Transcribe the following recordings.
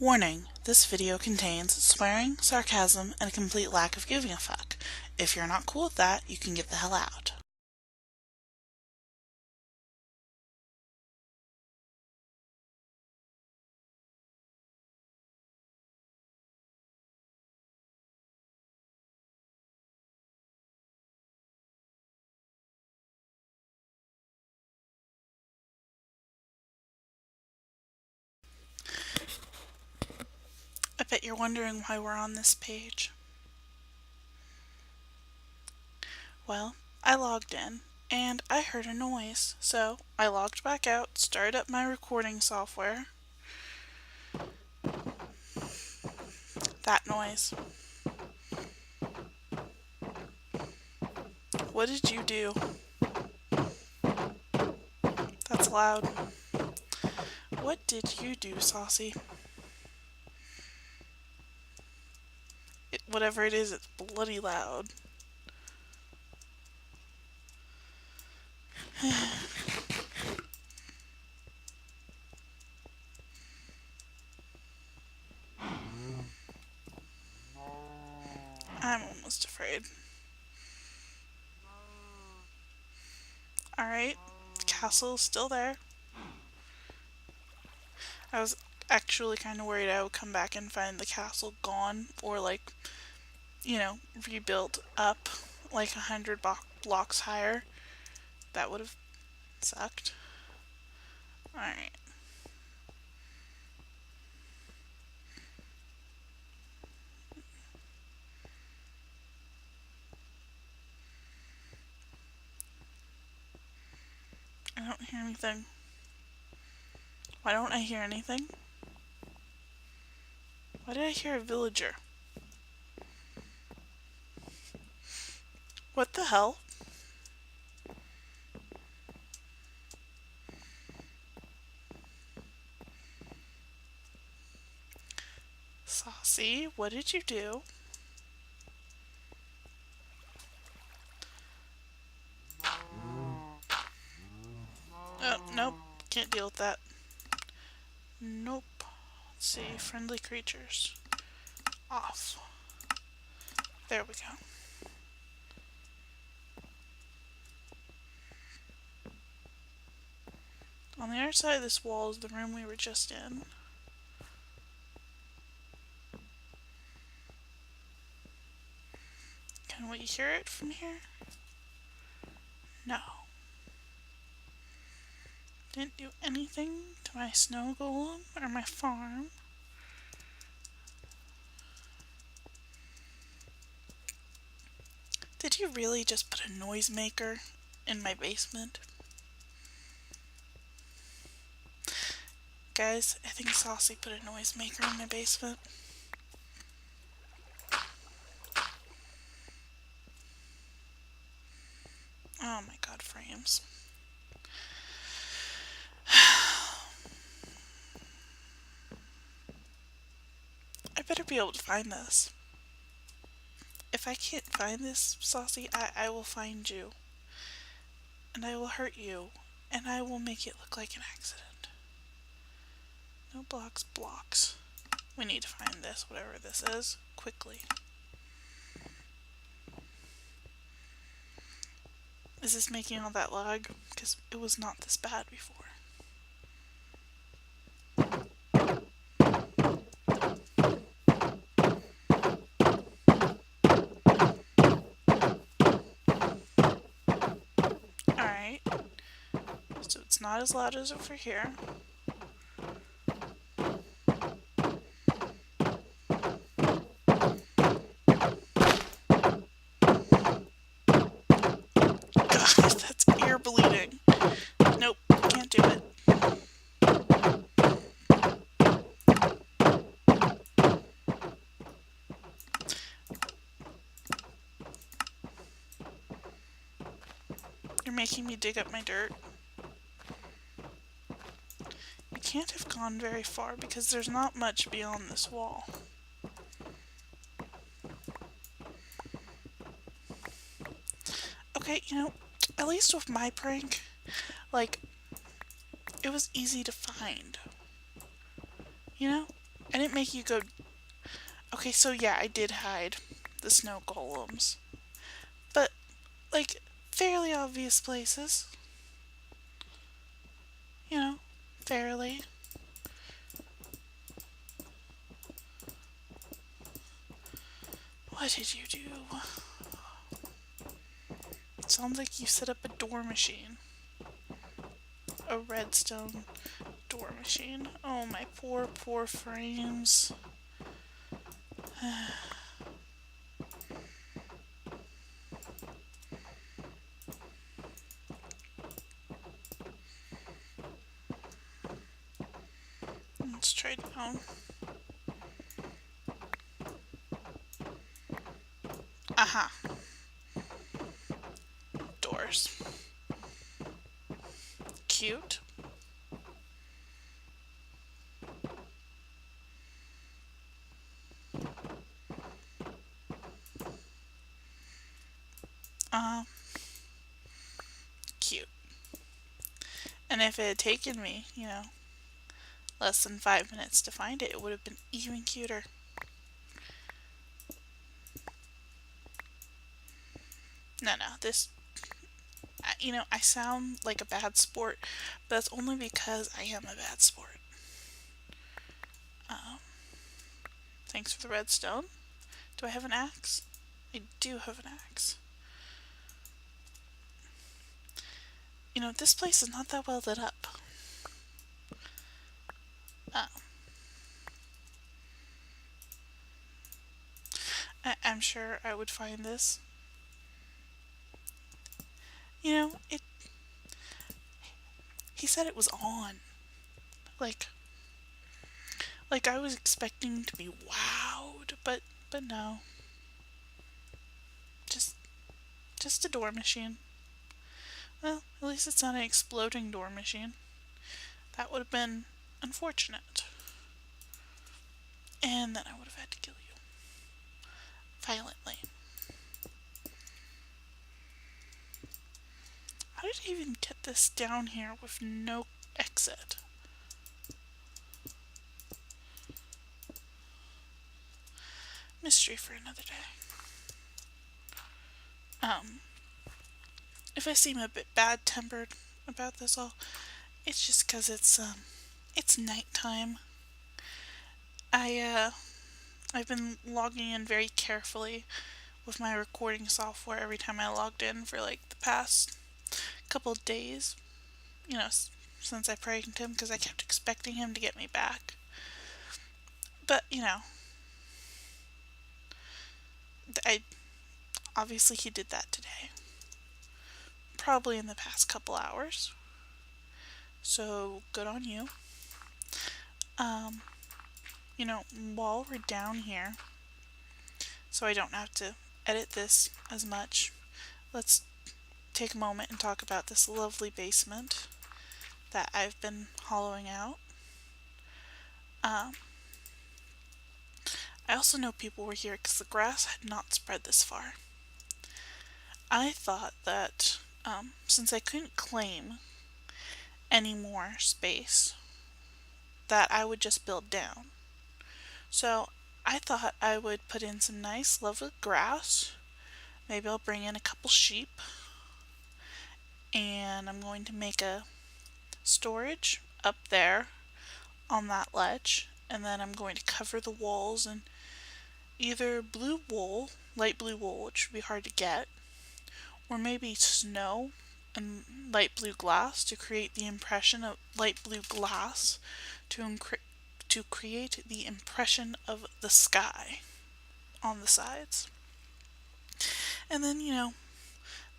Warning, this video contains swearing, sarcasm, and a complete lack of giving a fuck. If you're not cool with that, you can get the hell out. I bet you're wondering why we're on this page. Well, I logged in, and I heard a noise, so I logged back out, started up my recording software. That noise. What did you do? That's loud. What did you do, Saucy? Whatever it is, it's bloody loud. I'm almost afraid. Alright, the castle is still there. I was actually kind of worried I would come back and find the castle gone, or rebuilt up like 100 blocks higher. That would have sucked. Alright. I don't hear anything. Why don't I hear anything? Why did I hear a villager? What the hell? Saucy, what did you do? Oh, nope. Can't deal with that. Nope. Let's see. Friendly creatures. Off. There we go. On the other side of this wall is the room we were just in. Can we hear it from here? No. Didn't do anything to my snow golem or my farm. Did you really just put a noisemaker in my basement? Guys, I think Saucy put a noisemaker in my basement. Oh my god, frames. I better be able to find this. If I can't find this, Saucy, I will find you. And I will hurt you. And I will make it look like an accident. No blocks. We need to find this, whatever this is, quickly. Is this making all that lag? Because it was not this bad before. Alright. So it's not as loud as over here. God, that's ear bleeding. Nope, can't do it. You're making me dig up my dirt. We can't have gone very far because there's not much beyond this wall. Okay, at least with my prank, it was easy to find. I didn't make you go... Okay, so yeah, I did hide the snow golems. But, like, fairly obvious places. You know, fairly. What did you do? It sounds like you set up a door machine. A redstone door machine. Oh, my poor, poor frames. Let's try down. Aha. Doors. Cute. Cute. And if it had taken me, less than 5 minutes to find it, it would have been even cuter. No, this, I sound like a bad sport, but that's only because I am a bad sport. Thanks for the redstone. Do I have an axe? I do have an axe. This place is not that well lit up. I'm sure I would find this. It. He said it was on. Like I was expecting to be wowed, but no. Just a door machine. Well, at least it's not an exploding door machine. That would have been unfortunate. And then I would have had to kill you. Violently. How did I even get this down here with no exit? Mystery for another day. If I seem a bit bad-tempered about this all, it's just because it's nighttime. I've been logging in very carefully with my recording software every time I logged in for like the past couple of days, since I pranked him because I kept expecting him to get me back. But, obviously he did that today. Probably in the past couple hours. So, good on you. While we're down here, so I don't have to edit this as much, let's take a moment and talk about this lovely basement that I've been hollowing out. I also know people were here because the grass had not spread this far. I thought that since I couldn't claim any more space, that I would just build down. So I thought I would put in some nice, lovely grass. Maybe I'll bring in a couple sheep. And I'm going to make a storage up there on that ledge. And then I'm going to cover the walls in either blue wool, light blue wool, which would be hard to get, or maybe snow and light blue glass to create the impression of light blue glass to create the impression of the sky on the sides. And then,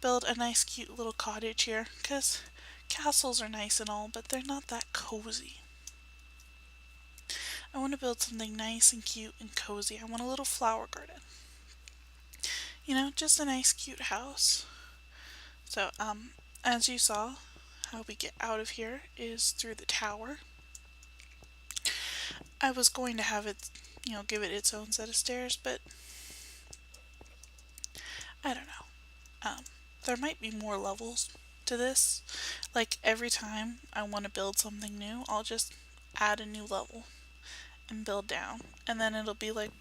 build a nice cute little cottage here, because castles are nice and all, but they're not that cozy. I want to build something nice and cute and cozy. I want a little flower garden. Just a nice cute house. So, as you saw, how we get out of here is through the tower. I was going to have it, give it its own set of stairs, but I don't know. There might be more levels to this. Like every time I want to build something new, I'll just add a new level. and build down. And then it'll be like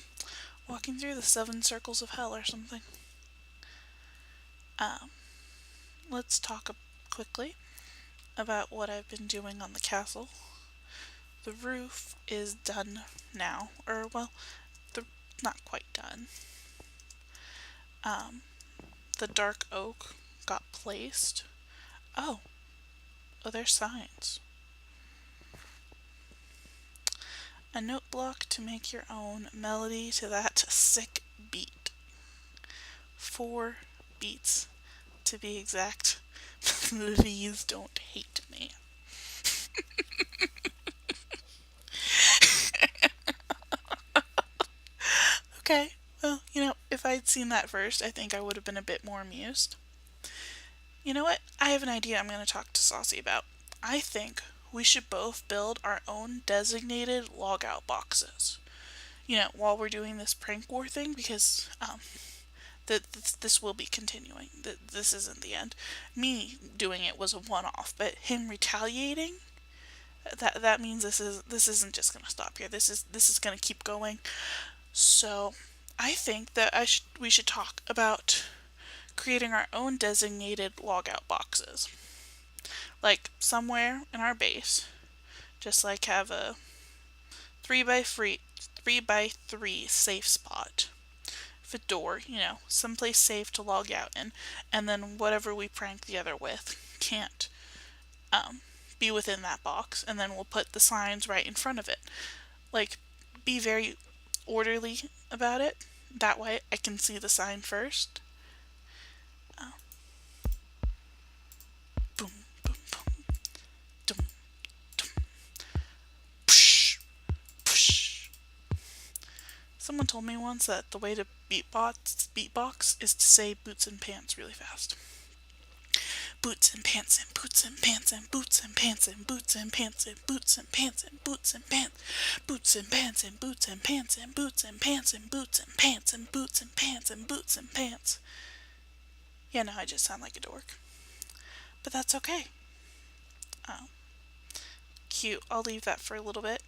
walking through the 7 circles of hell or something. Let's talk quickly about what I've been doing on the castle. The roof is done now, or well, not quite done. The dark oak got placed. Oh, there's signs. A note block to make your own melody to that sick beat. 4 beats, to be exact. Please don't hate me. Okay, well, if I'd seen that first, I think I would have been a bit more amused. You know what? I have an idea I'm going to talk to Saucy about. I think we should both build our own designated logout boxes. While we're doing this prank war thing, because this will be continuing. This isn't the end. Me doing it was a one-off, but him retaliating, that means this isn't just going to stop here. This is going to keep going. So, I think that we should talk about creating our own designated logout boxes. Like somewhere in our base, just like have a 3x3 safe spot. A door, someplace safe to log out in, and then whatever we prank the other with can't be within that box, and then we'll put the signs right in front of it. Like, be very orderly about it. That way I can see the sign first. Boom, boom, boom. Dum, dum. Psh, psh. Someone told me once that the way to beatbox is to say boots and pants really fast. Boots and pants and boots and pants and boots and pants and boots and pants and boots and pants and boots and pants, boots and pants and boots and pants and boots and pants and boots and pants and boots and pants and boots and pants. Yeah, no, I just sound like a dork, but that's okay. Cute. I'll leave that for a little bit.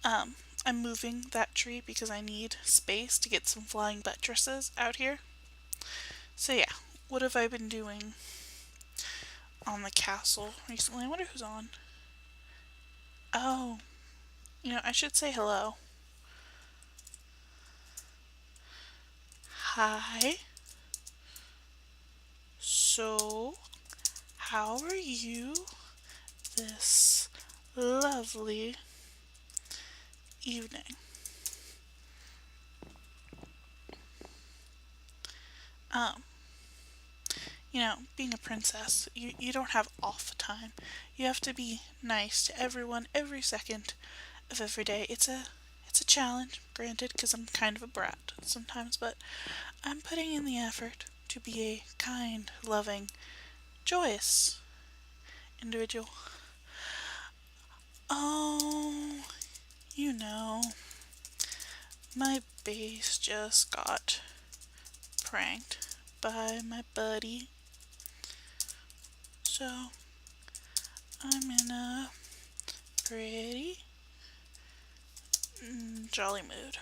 I'm moving that tree because I need space to get some flying buttresses out here. So yeah, what have I been doing on the castle recently? I wonder who's on. Oh, I should say hello. Hi. So, how are you this lovely evening? Being a princess, you don't have off time. You have to be nice to everyone every second of every day. It's a challenge, granted, because I'm kind of a brat sometimes, but I'm putting in the effort to be a kind, loving, joyous individual. Oh, my base just got pranked by my buddy. So, I'm in a pretty jolly mood.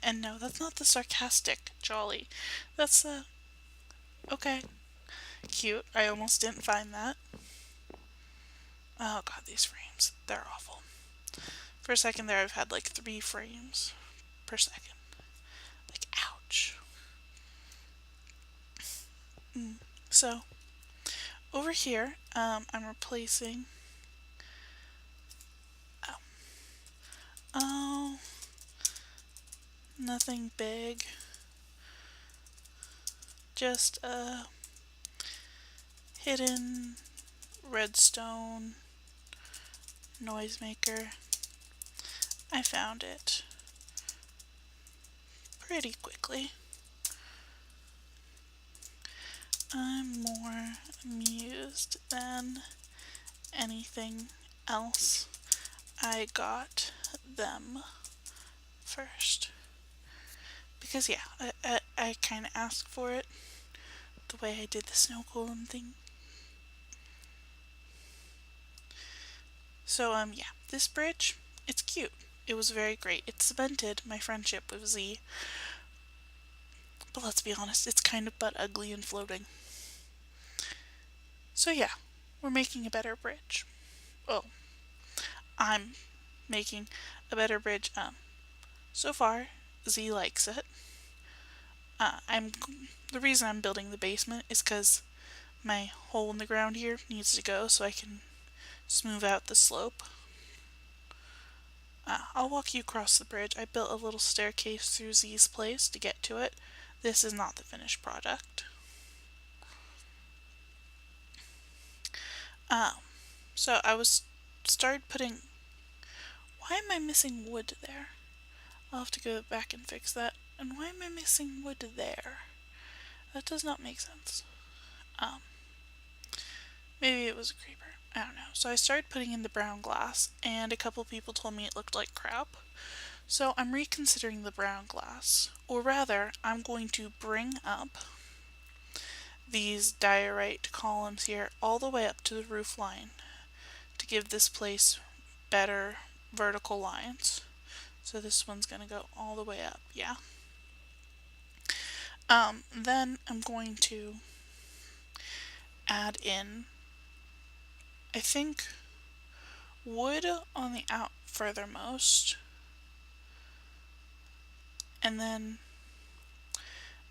And no, that's not the sarcastic jolly. That's okay. Cute. I almost didn't find that. Oh god, these frames. They're awful. For a second there, I've had like 3 frames per second. Like, ouch. So, over here, I'm replacing... Oh, nothing big. Just a hidden redstone noisemaker. I found it pretty quickly. I'm more amused than anything else. I got them first. Because yeah, I kind of asked for it. The way I did the snow golem thing. So, yeah, this bridge, it's cute. It was very great. It cemented my friendship with Z. But let's be honest, it's kind of butt ugly and floating. So yeah, we're making a better bridge. Oh, I'm making a better bridge. So far, Z likes it. I'm the reason I'm building the basement is because my hole in the ground here needs to go so I can smooth out the slope. I'll walk you across the bridge. I built a little staircase through Z's place to get to it. This is not the finished product. So I was started putting. Why am I missing wood there? I'll have to go back and fix that. And why am I missing wood there? That does not make sense. Maybe it was a creeper. I don't know. So I started putting in the brown glass, and a couple people told me it looked like crap. So I'm reconsidering the brown glass. Or rather, I'm going to bring up these diorite columns here all the way up to the roof line to give this place better vertical lines. So this one's going to go all the way up, yeah? Then I'm going to add in, I think, wood on the out furthermost, and then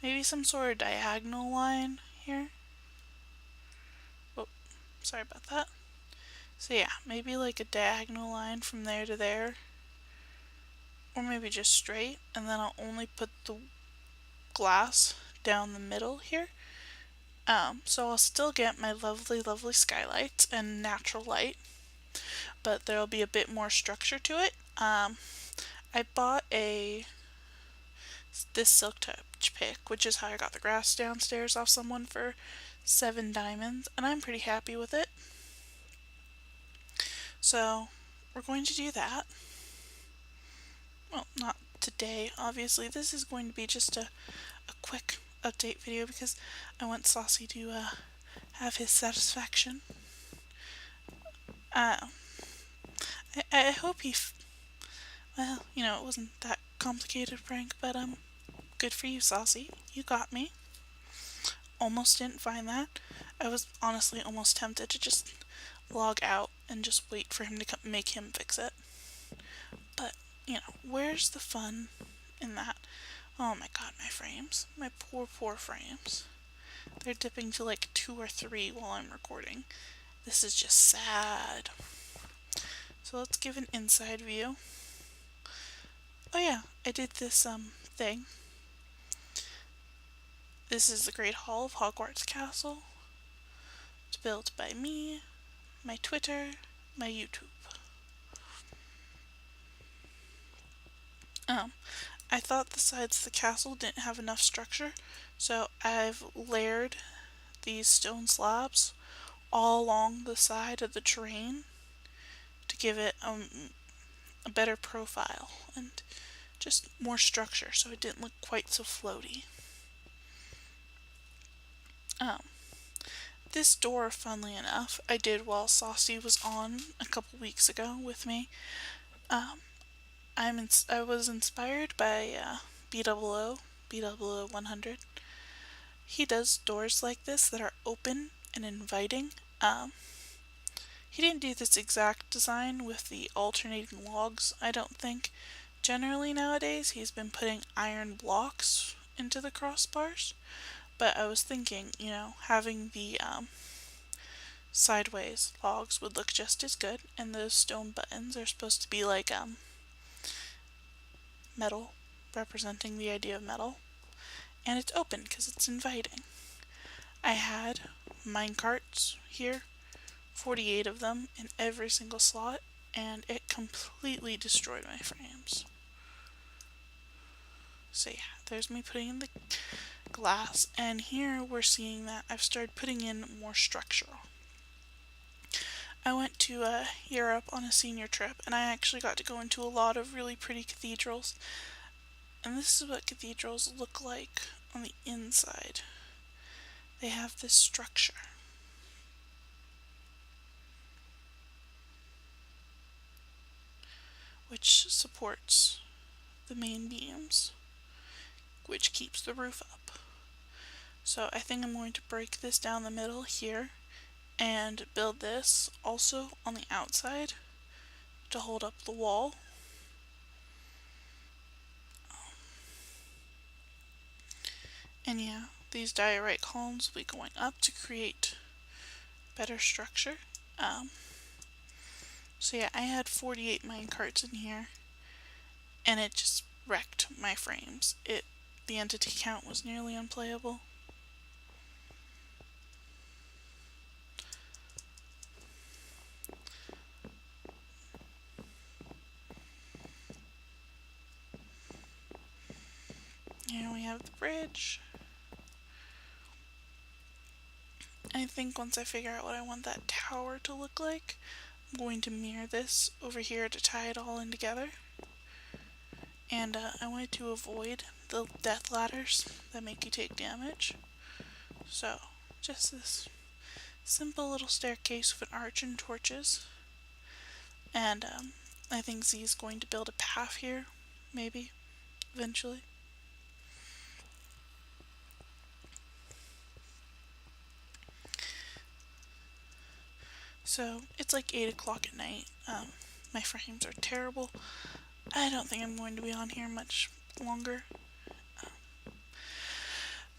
maybe some sort of diagonal line here. Oh, sorry about that. So yeah, maybe like a diagonal line from there to there, or maybe just straight, and then I'll only put the glass down the middle here. So I'll still get my lovely, lovely skylights and natural light, but there'll be a bit more structure to it. I bought this silk touch pick, which is how I got the grass downstairs off someone for 7 diamonds, and I'm pretty happy with it. So we're going to do that. Well, not today, obviously. This is going to be just a quick update video because I want Saucy to have his satisfaction. I hope well, you know, it wasn't that complicated prank, but good for you, Saucy. You got me. Almost didn't find that. I was honestly almost tempted to just log out and just wait for him to make him fix it. But, you know, where's the fun in that? Oh my god, my frames. My poor, poor frames. They're dipping to like 2 or 3 while I'm recording. This is just sad. So let's give an inside view. Oh yeah, I did this thing. This is the Great Hall of Hogwarts Castle. It's built by me, my Twitter, my YouTube. I thought the sides of the castle didn't have enough structure, so I've layered these stone slabs all along the side of the terrain to give it a better profile and just more structure so it didn't look quite so floaty. This door, funnily enough, I did while Saucy was on a couple weeks ago with me. I was inspired by BOO 100. He does doors like this that are open and inviting. He didn't do this exact design with the alternating logs, I don't think. Generally nowadays he's been putting iron blocks into the crossbars, but I was thinking, you know, having the sideways logs would look just as good, and those stone buttons are supposed to be like metal, representing the idea of metal, and it's open because it's inviting. I had minecarts here, 48 of them in every single slot, and it completely destroyed my frames. So yeah, there's me putting in the glass, and here we're seeing that I've started putting in more structural. I went to Europe on a senior trip, and I actually got to go into a lot of really pretty cathedrals, and this is what cathedrals look like on the inside. They have this structure. which supports the main beams, which keeps the roof up. So I think I'm going to break this down the middle here and build this also on the outside to hold up the wall. And yeah, these diorite columns will be going up to create better structure. So yeah, I had 48 minecarts in here, and it just wrecked my frames. The entity count was nearly unplayable. Here we have the bridge. I think once I figure out what I want that tower to look like, I'm going to mirror this over here to tie it all in together. And I wanted to avoid the death ladders that make you take damage. So, just this simple little staircase with an arch and torches. And I think Z is going to build a path here, maybe, eventually. So, it's like 8 o'clock at night. My frames are terrible. I don't think I'm going to be on here much longer.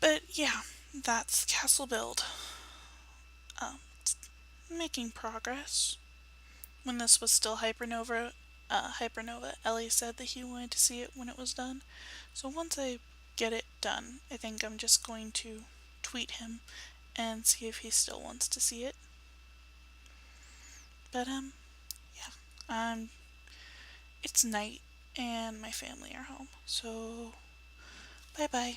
But yeah, that's castle build. Making progress. When this was still Hypernova, Ellie said that he wanted to see it when it was done. So once I get it done, I think I'm just going to tweet him and see if he still wants to see it. But yeah, it's night and my family are home. So bye bye.